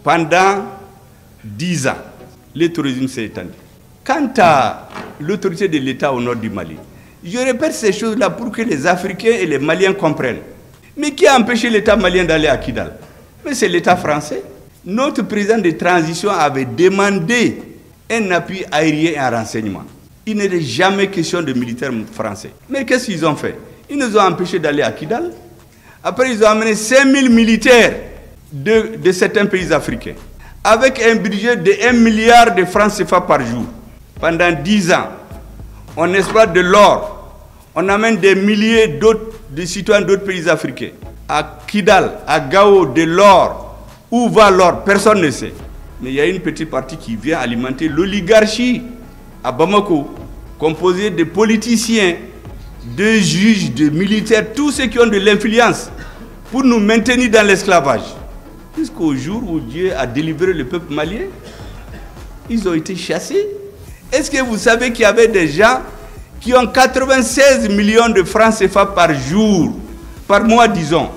pendant 10 ans, le tourisme s'est étendu. Quant à l'autorité de l'État au nord du Mali, je répète ces choses-là pour que les Africains et les Maliens comprennent. Mais qui a empêché l'État malien d'aller à Kidal? Mais c'est l'État français. Notre président de transition avait demandé un appui aérien et un renseignement. Il n'était jamais question de militaires français. Mais qu'est-ce qu'ils ont fait? Ils nous ont empêchés d'aller à Kidal. Après, ils ont amené 5000 militaires de certains pays africains, avec un budget de 1 milliard de francs CFA par jour. Pendant 10 ans, on exploite de l'or. On amène des milliers de citoyens d'autres pays africains. À Kidal, à Gao, de l'or. Où va l'or? Personne ne sait. Mais il y a une petite partie qui vient alimenter l'oligarchie à Bamako, composée de politiciens, de juges, de militaires, tous ceux qui ont de l'influence pour nous maintenir dans l'esclavage. Jusqu'au jour où Dieu a délivré le peuple malien, ils ont été chassés. Est-ce que vous savez qu'il y avait des gens qui ont 96 millions de francs CFA par jour, par mois disons,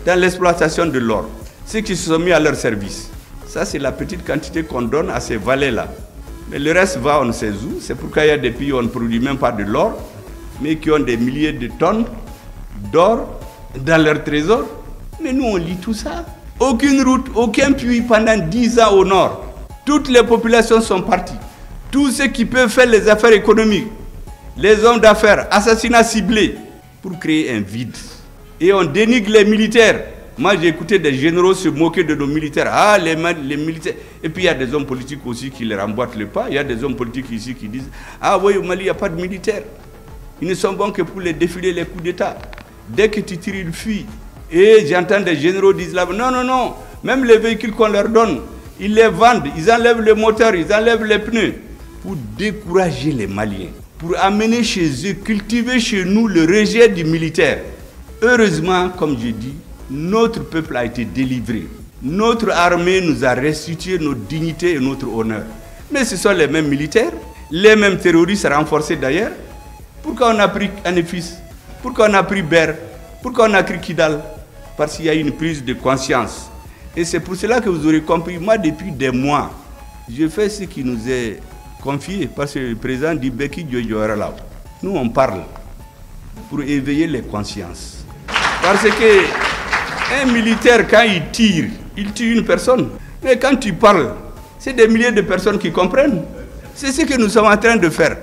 dans l'exploitation de l'or, ceux qui se sont mis à leur service? Ça, c'est la petite quantité qu'on donne à ces valets-là. Mais le reste va, on ne sait où. C'est pourquoi il y a des pays où on ne produit même pas de l'or, mais qui ont des milliers de tonnes d'or dans leur trésor. Mais nous, on lit tout ça. Aucune route, aucun puits pendant 10 ans au nord. Toutes les populations sont parties. Tous ceux qui peuvent faire les affaires économiques, les hommes d'affaires, assassinats ciblés, pour créer un vide. Et on dénigre les militaires. Moi, j'ai écouté des généraux se moquer de nos militaires. Ah, les militaires. Et puis, il y a des hommes politiques aussi qui les remboîtent le pas. Il y a des hommes politiques ici qui disent ah oui, au Mali, il n'y a pas de militaires. Ils ne sont bons que pour les défiler les coups d'État. Dès que tu tires, ils fuient. Et j'entends des généraux dire là, non, non, non. Même les véhicules qu'on leur donne, ils les vendent. Ils enlèvent le moteur, ils enlèvent les pneus. Pour décourager les Maliens. Pour amener chez eux, cultiver chez nous le rejet du militaire. Heureusement, comme je dis, notre peuple a été délivré. Notre armée nous a restitué notre dignité et notre honneur. Mais ce sont les mêmes militaires, les mêmes terroristes renforcés d'ailleurs. Pourquoi on a pris Anefis? Pourquoi on a pris Ber? Pourquoi on a pris Kidal? Parce qu'il y a une prise de conscience. Et c'est pour cela que vous aurez compris, moi depuis des mois, je fais ce qui nous est confié. Parce que le président dit Beki Djoyora. Nous on parle pour éveiller les consciences. Parce que un militaire, quand il tire une personne. Mais quand tu parles, c'est des milliers de personnes qui comprennent. C'est ce que nous sommes en train de faire.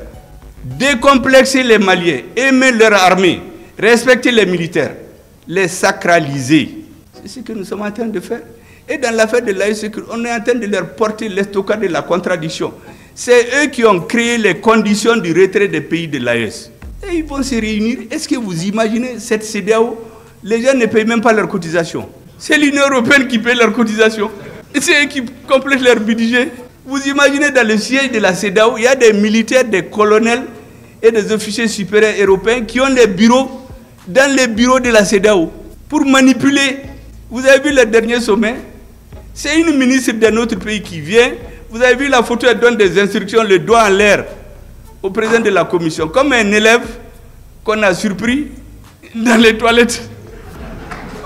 Décomplexer les Maliens, aimer leur armée, respecter les militaires, les sacraliser. C'est ce que nous sommes en train de faire. Et dans l'affaire de l'AES, on est en train de leur porter l'estocade de la contradiction. C'est eux qui ont créé les conditions du retrait des pays de l'AES. Et ils vont se réunir. Est-ce que vous imaginez cette CEDEAO? Les gens ne payent même pas leurs cotisations. C'est l'Union européenne qui paye leurs cotisations. Et c'est eux qui complètent leur budget. Vous imaginez dans le siège de la CEDEAO, il y a des militaires, des colonels et des officiers supérieurs européens qui ont des bureaux dans les bureaux de la CEDEAO pour manipuler. Vous avez vu le dernier sommet? C'est une ministre d'un autre pays qui vient. Vous avez vu la photo, elle donne des instructions, le doigt en l'air au président de la commission. Comme un élève qu'on a surpris dans les toilettes.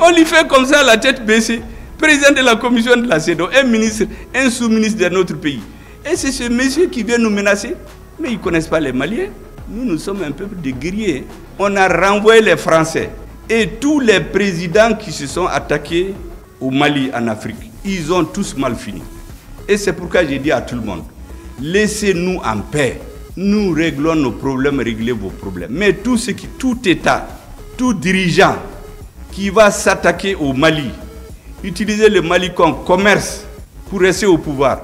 On lui fait comme ça, la tête baissée. Président de la commission de la CEDEAO, un ministre, un sous-ministre d'un autre pays. Et c'est ce monsieur qui vient nous menacer. Mais ils ne connaissent pas les Maliens. Nous sommes un peuple de guerriers. On a renvoyé les Français. Et tous les présidents qui se sont attaqués au Mali, en Afrique, ils ont tous mal fini. Et c'est pourquoi j'ai dit à tout le monde, laissez-nous en paix. Nous réglons nos problèmes, réglez vos problèmes. Mais tout État, tout dirigeant qui va s'attaquer au Mali, utiliser le Mali comme commerce pour rester au pouvoir,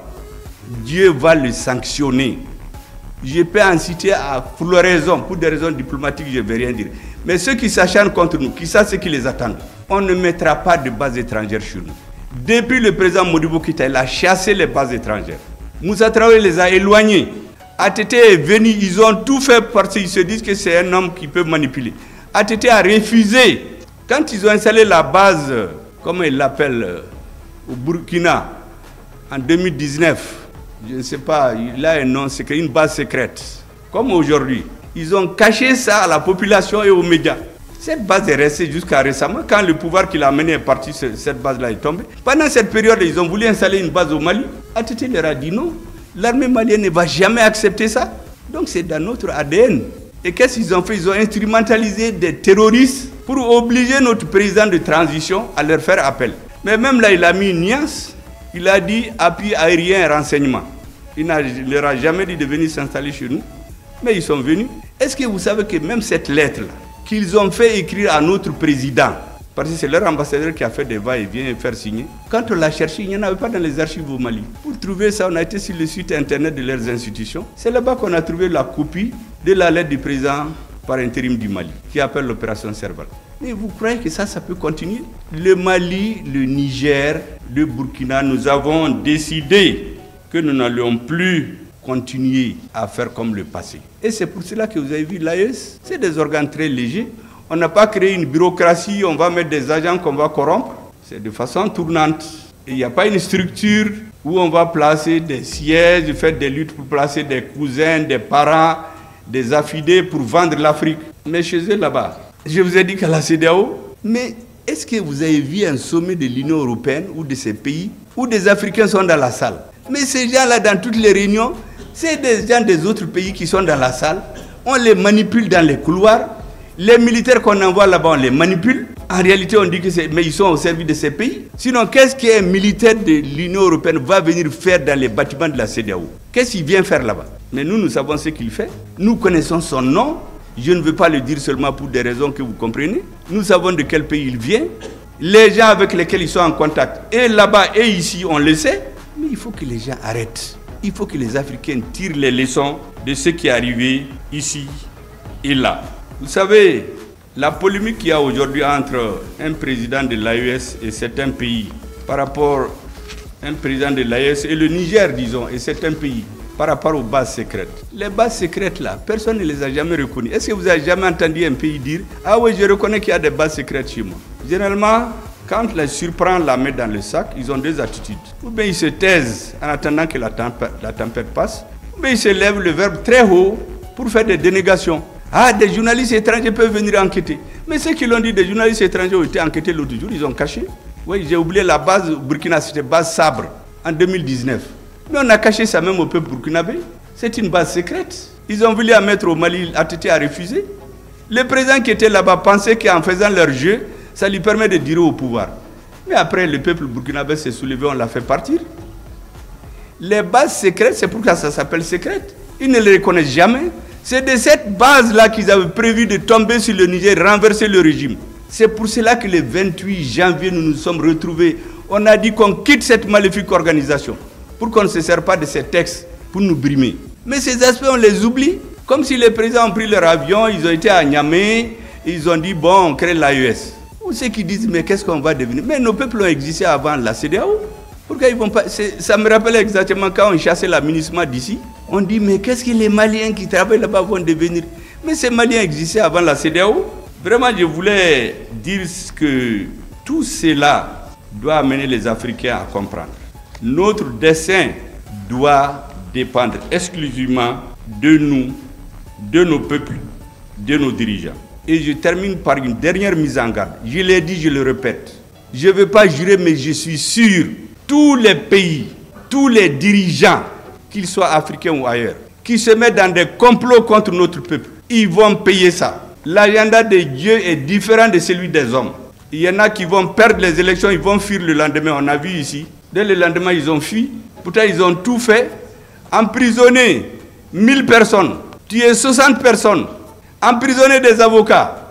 Dieu va le sanctionner. Je peux en citer à floraison, pour des raisons diplomatiques, je ne vais rien dire. Mais ceux qui s'acharnent contre nous, qui savent ce qui les attend, on ne mettra pas de bases étrangères sur nous. Depuis le président Modibo Keïta, il a chassé les bases étrangères. Moussa Traoré les a éloignés. ATT est venu, ils ont tout fait parce qu'ils se disent que c'est un homme qui peut manipuler. ATT a refusé. Quand ils ont installé la base, comment ils l'appellent, au Burkina, en 2019, je ne sais pas, il a un nom, c'est une base secrète. Comme aujourd'hui, ils ont caché ça à la population et aux médias. Cette base est restée jusqu'à récemment. Quand le pouvoir qui l'a amené est parti, cette base-là est tombée. Pendant cette période, ils ont voulu installer une base au Mali. ATT leur a dit non. L'armée malienne ne va jamais accepter ça. Donc c'est dans notre ADN. Et qu'est-ce qu'ils ont fait? Ils ont instrumentalisé des terroristes pour obliger notre président de transition à leur faire appel. Mais même là, il a mis une nuance. Il a dit appui aérien et renseignement. Il ne leur a jamais dit de venir s'installer chez nous. Mais ils sont venus. Est-ce que vous savez que même cette lettre-là, qu'ils ont fait écrire à notre président, parce que c'est leur ambassadeur qui a fait des va-et-vient et faire signer, quand on l'a cherché, il n'y en avait pas dans les archives au Mali. Pour trouver ça, on a été sur le site internet de leurs institutions. C'est là-bas qu'on a trouvé la copie de la lettre du président par intérim du Mali, qui appelle l'opération Serval. Mais vous croyez que ça peut continuer? Le Mali, le Niger, le Burkina, nous avons décidé que nous n'allions plus continuer à faire comme le passé. Et c'est pour cela que vous avez vu l'AES, c'est des organes très légers. On n'a pas créé une bureaucratie, on va mettre des agents qu'on va corrompre. C'est de façon tournante. Et il n'y a pas une structure où on va placer des sièges, faire des luttes pour placer des cousins, des parents, des affidés pour vendre l'Afrique. Mais chez eux là-bas, je vous ai dit qu'à la CEDEAO, mais est-ce que vous avez vu un sommet de l'Union européenne ou de ces pays où des Africains sont dans la salle? Mais ces gens-là, dans toutes les réunions, c'est des gens des autres pays qui sont dans la salle. On les manipule dans les couloirs. Les militaires qu'on envoie là-bas, on les manipule. En réalité, on dit que mais ils sont au service de ces pays. Sinon, qu'est-ce qu'un militaire de l'Union européenne va venir faire dans les bâtiments de la CEDEAO? Qu'est-ce qu'il vient faire là-bas? Mais nous savons ce qu'il fait. Nous connaissons son nom. Je ne veux pas le dire seulement pour des raisons que vous comprenez. Nous savons de quel pays il vient. Les gens avec lesquels ils sont en contact, et là-bas et ici, on le sait. Mais il faut que les gens arrêtent. Il faut que les Africains tirent les leçons de ce qui est arrivé ici et là. Vous savez, la polémique qu'il y a aujourd'hui entre un président de l'AES et certains pays par rapport à un président de l'AES et le Niger, disons, et certains pays par rapport aux bases secrètes. Les bases secrètes là, personne ne les a jamais reconnues. Est-ce que vous avez jamais entendu un pays dire « Ah oui, je reconnais qu'il y a des bases secrètes chez moi ». Généralement, quand les surprend la main dans le sac, ils ont deux attitudes. Ou bien ils se taisent en attendant que la tempête passe, ou bien ils se lèvent le verbe très haut pour faire des dénégations. Ah, des journalistes étrangers peuvent venir enquêter. Mais ceux qui l'ont dit, des journalistes étrangers ont été enquêtés l'autre jour, ils ont caché. Oui, j'ai oublié la base Burkina, c'était base Sabre, en 2019. Mais on a caché ça même au peuple burkinabé. C'est une base secrète. Ils ont voulu la mettre au Mali, ATT a refusé. Le président qui était là-bas pensait qu'en faisant leur jeu, ça lui permet de durer au pouvoir. Mais après, le peuple burkinabé s'est soulevé, on l'a fait partir. Les bases secrètes, c'est pourquoi ça s'appelle secrète. Ils ne les reconnaissent jamais. C'est de cette base-là qu'ils avaient prévu de tomber sur le Niger, renverser le régime. C'est pour cela que le 28 janvier, nous nous sommes retrouvés. On a dit qu'on quitte cette maléfique organisation pour qu'on ne se serve pas de ces textes pour nous brimer. Mais ces aspects, on les oublie. Comme si les présidents ont pris leur avion, ils ont été à Niamey, ils ont dit, bon, on crée l'AES. Ou ceux qui disent, mais qu'est-ce qu'on va devenir? Mais nos peuples ont existé avant la CEDEAO. Pourquoi ils vont pas? Ça me rappelle exactement quand on chassait la MINUSMA d'ici. On dit, mais qu'est-ce que les Maliens qui travaillent là-bas vont devenir? Mais ces Maliens existaient avant la CEDEAO. Vraiment, je voulais dire que tout cela doit amener les Africains à comprendre. Notre destin doit dépendre exclusivement de nous, de nos peuples, de nos dirigeants. Et je termine par une dernière mise en garde. Je l'ai dit, je le répète. Je ne veux pas jurer, mais je suis sûr, tous les pays, tous les dirigeants, qu'ils soient africains ou ailleurs, qui se mettent dans des complots contre notre peuple, ils vont payer ça. L'agenda de Dieu est différent de celui des hommes. Il y en a qui vont perdre les élections, ils vont fuir le lendemain. On a vu ici, dès le lendemain, ils ont fui. Pourtant, ils ont tout fait. Emprisonner 1000 personnes, tuer 60 personnes, emprisonner des avocats,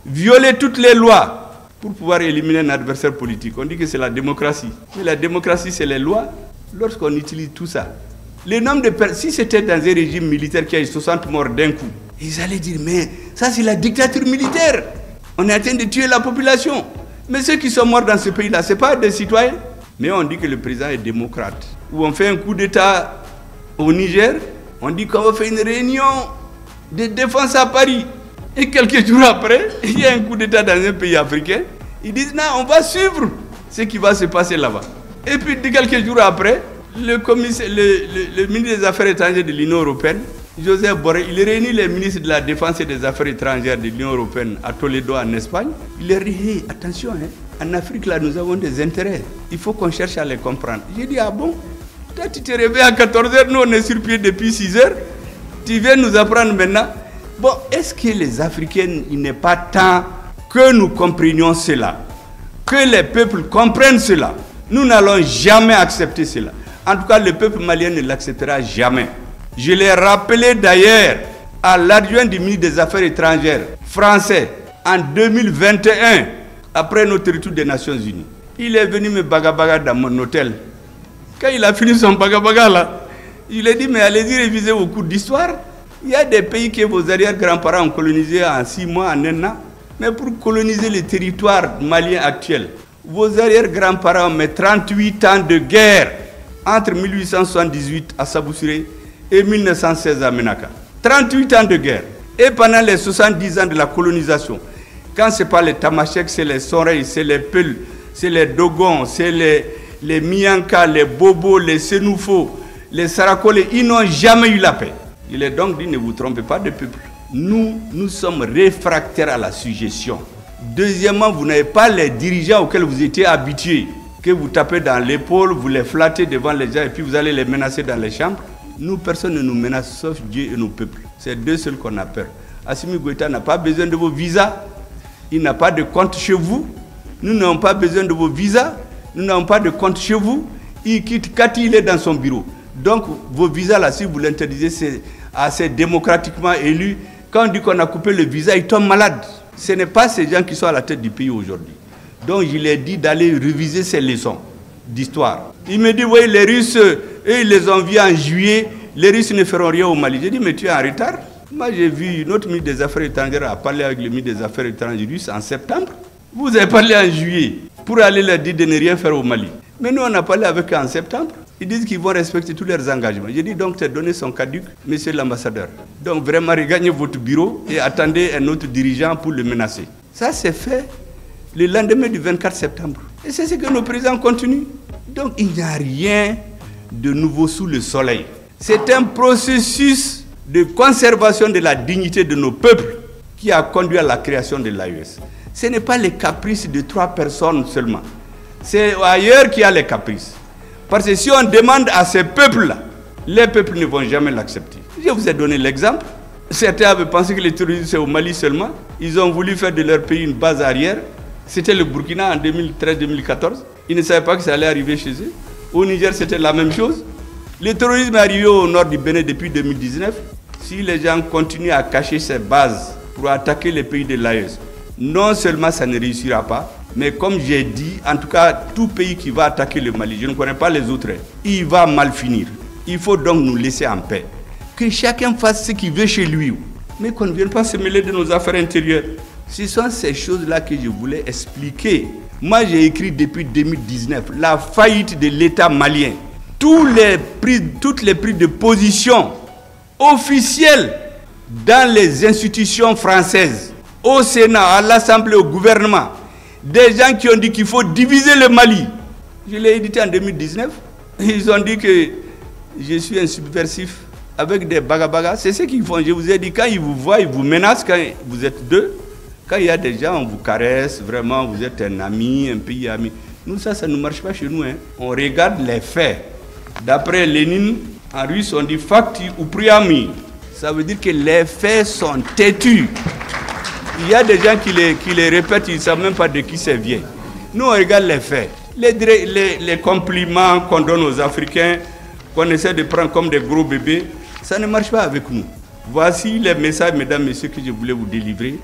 violer toutes les lois pour pouvoir éliminer un adversaire politique. On dit que c'est la démocratie. Mais la démocratie, c'est les lois. Lorsqu'on utilise tout ça, le nombre de personnes, si c'était dans un régime militaire qui a eu 60 morts d'un coup, ils allaient dire, mais ça c'est la dictature militaire. On est en train de tuer la population. Mais ceux qui sont morts dans ce pays-là, ce n'est pas des citoyens. Mais on dit que le président est démocrate. Ou on fait un coup d'État au Niger, on dit qu'on va faire une réunion de défense à Paris. Et quelques jours après, il y a un coup d'État dans un pays africain. Ils disent, non, on va suivre ce qui va se passer là-bas. Et puis quelques jours après, le ministre des Affaires étrangères de l'Union européenne Joseph Borrell, il réunit les ministres de la Défense et des Affaires étrangères de l'Union européenne à Toledo, en Espagne. Il leur dit, hey, attention, en Afrique, là, nous avons des intérêts. Il faut qu'on cherche à les comprendre. J'ai dit, ah bon? Toi, tu te réveilles à 14h, nous, on est sur pied depuis 6h. Tu viens nous apprendre maintenant. Bon, est-ce que les Africains, il n'est pas temps que nous comprenions cela? Que les peuples comprennent cela? Nous n'allons jamais accepter cela. En tout cas, le peuple malien ne l'acceptera jamais. Je l'ai rappelé d'ailleurs à l'adjoint du ministre des Affaires étrangères français en 2021, après notre retour des Nations Unies. Il est venu me bagabaga dans mon hôtel. Quand il a fini son bagabaga là, je lui ai dit, mais allez-y réviser vos cours d'histoire. Il y a des pays que vos arrière-grands-parents ont colonisés en 6 mois, en 1 an. Mais pour coloniser le territoire malien actuel, vos arrière-grands-parents ont mis 38 ans de guerre entre 1878 à Saboussuré et 1916 à Menaka. 38 ans de guerre. Et pendant les 70 ans de la colonisation, quand ce n'est pas les Tamasheks, c'est les Sonrei, c'est les Peuls, c'est les Dogons, c'est les Mianka, les Bobo, les Senoufo, les Sarakole, ils n'ont jamais eu la paix. Il est donc dit, ne vous trompez pas de peuple. Nous sommes réfractaires à la suggestion. Deuxièmement, vous n'avez pas les dirigeants auxquels vous étiez habitués, que vous tapez dans l'épaule, vous les flattez devant les gens et puis vous allez les menacer dans les chambres. Nous, personne ne nous menace sauf Dieu et nos peuples. C'est deux seuls qu'on a peur. Assimi Goïta n'a pas besoin de vos visas. Il n'a pas de compte chez vous. Nous n'avons pas besoin de vos visas. Nous n'avons pas de compte chez vous. Il quitte quand il est dans son bureau. Donc, vos visas, là, si vous l'interdisez, c'est assez démocratiquement élu. Quand on dit qu'on a coupé le visa, il tombe malade. Ce n'est pas ces gens qui sont à la tête du pays aujourd'hui. Donc, je lui ai dit d'aller réviser ces leçons d'histoire. Il me dit, oui, les Russes, eux, ils les ont vus en juillet. Les Russes ne feront rien au Mali. J'ai dit, mais tu es en retard. Moi, j'ai vu notre ministre des Affaires étrangères a parlé avec le ministre des Affaires étrangères russe en septembre. Vous avez parlé en juillet pour aller leur dire de ne rien faire au Mali. Mais nous, on a parlé avec eux en septembre. Ils disent qu'ils vont respecter tous leurs engagements. J'ai dit donc, tes données sont caduques, monsieur l'ambassadeur. Donc vraiment, regagnez votre bureau et attendez un autre dirigeant pour le menacer. Ça, c'est fait le lendemain du 24 septembre. Et c'est ce que nos présidents continuent. Donc, il n'y a rien de nouveau sous le soleil. C'est un processus de conservation de la dignité de nos peuples qui a conduit à la création de l'AES. Ce n'est pas les caprices de 3 personnes seulement. C'est ailleurs qu'il y a les caprices. Parce que si on demande à ces peuples-là, les peuples ne vont jamais l'accepter. Je vous ai donné l'exemple. Certains avaient pensé que les terroristes c'est au Mali seulement. Ils ont voulu faire de leur pays une base arrière. C'était le Burkina en 2013-2014. Ils ne savaient pas que ça allait arriver chez eux. Au Niger, c'était la même chose. Le terrorisme est arrivé au nord du Bénin depuis 2019. Si les gens continuent à cacher ces bases pour attaquer les pays de l'AES, non seulement ça ne réussira pas, mais comme j'ai dit, en tout cas, tout pays qui va attaquer le Mali, je ne connais pas les autres, il va mal finir. Il faut donc nous laisser en paix. Que chacun fasse ce qu'il veut chez lui, mais qu'on ne vienne pas se mêler de nos affaires intérieures. Ce sont ces choses-là que je voulais expliquer. Moi, j'ai écrit depuis 2019 la faillite de l'État malien. Toutes les prises de position officielles dans les institutions françaises, au Sénat, à l'Assemblée, au gouvernement, des gens qui ont dit qu'il faut diviser le Mali. Je l'ai édité en 2019. Ils ont dit que je suis un subversif avec des bagabagas. C'est ce qu'ils font. Je vous ai dit, quand ils vous voient, ils vous menacent quand vous êtes deux. Quand il y a des gens, on vous caresse, vraiment, vous êtes un ami, un pays ami. Nous, ça ne marche pas chez nous. On regarde les faits. D'après Lénine, en russe, on dit « fakti ou priami ». Ça veut dire que les faits sont têtus. Il y a des gens qui les répètent, ils ne savent même pas de qui ça vient. Nous, on regarde les faits. Les compliments qu'on donne aux Africains, qu'on essaie de prendre comme des gros bébés, ça ne marche pas avec nous. Voici les messages, mesdames, messieurs, que je voulais vous délivrer.